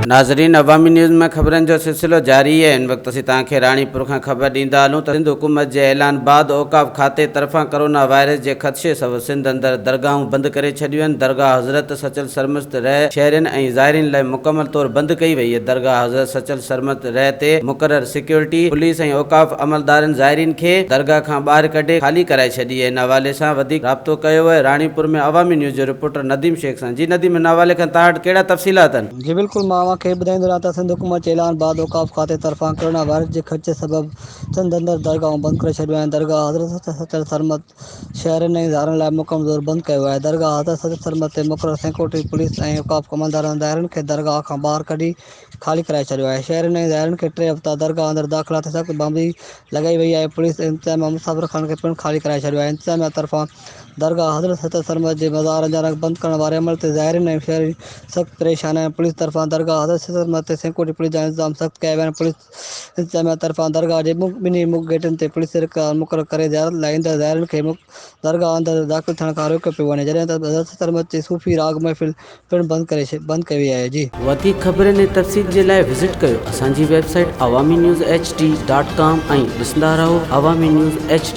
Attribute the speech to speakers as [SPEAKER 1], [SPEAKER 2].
[SPEAKER 1] नाज़रीन, अवामी न्यूज़ में खबरन जो सिलसिलो जारी है। इन वक्त असीं तव्हांखे राणीपुर खां ख़बर ॾींदा हलूं त सिंध हुकूमत जे ऐलान बाद औकाफ़ खाते तरफ़ां कोरोना वायरस जे ख़दशे सबबि सिंध अंदरि दरगाहूं बंदि करे छॾियूं आहिनि। दरगाह हज़रत सचल सरमस्त रह शहरियुनि ऐं ज़ाइरीन लाइ मुकमल तौर बंदि कई वई आहे। दरगाह हज़रत सचल सरमस्त रह ते मुक़रर सिक्योरिटी पुलिस ऐं औकाफ़ अमलदारनि ज़ाइरीन खे दरगाह खां ॿाहिरि कढे ख़ाली कराए छॾी आहे। इन हवाले सां वधीक राब्तो कयो आहे राणीपुर में अवामी न्यूज़ जो रिपोर्टर नदीम शेख सां। जी नदीम, इन हवाले खां तव्हां वटि कहिड़ा तफ़सीलात आहिनि?
[SPEAKER 2] जी बिल्कुल, मां खे ॿुधाईंदो रहां त सिंध हुकूमत जे ऐलान बाद औकाफ़ खाते तरफ़ां कोरोना वायरस जे ख़दशे सबबि सिंध अंदरि दरगाहूं बंदि करे छॾियूं आहिनि। दरगाह हज़रत सचल सरमत शहरनि ऐं ज़ाइरनि लाइ मुकमल तौर बंदि कयो आहे। दरगाह हज़रत सचल सरमत ते मुक़रर सिक्योरिटी पुलिस ऐं औकाफ़ अमलदारनि ज़ाइरनि खे दरगाह खां ॿाहिरि कढी ख़ाली कराए छॾियो आहे। शहरनि ऐं ज़ाइरनि खे 3 हफ़्ता दरगाह अंदरि दाख़िला ते सख़्तु पाबंदी लॻाई वई आहे। पुलिस इंतिज़ामिया मुसाफ़िर ख़ाननि खे पिणु ख़ाली कराए छॾियो आहे। इंतिज़ामिया तरफ़ां दरगाह हज़रत सचल सरमत जे मज़ार जा रंग बंदि करण वारे अमल ते ज़ाइरनि ऐं शहरी सख़्तु परेशान आहिनि। पुलिस तरफ़ां दरगाह हज़रत सचल सरमत ते सिक्योरिटी पुलिस जा इंतिज़ाम सख़्तु कया विया आहिनि। पुलिस इंतिज़ामिया तरफ़ां दरगाह जे ॿिन्ही गेटनि ते पुलिस मुक़ररु करे ज़ियारत लाइ ईंदड़ ज़ाइरनि खे दरगाह अंदरि दाख़िल थियण खां रोकियो पियो वञे, जॾहिं त हज़रत सचल सरमत जी सूफ़ी राग महफ़िल पिणु बंदि कई वई आहे। जी
[SPEAKER 1] वधीक ख़बरनि ऐं तफ़सील जे लाइ विज़िट कयो असांजी वेबसाइट awamiNewsHD.com ऐं ॾिसंदा रहो अवामी न्यूज़ HD।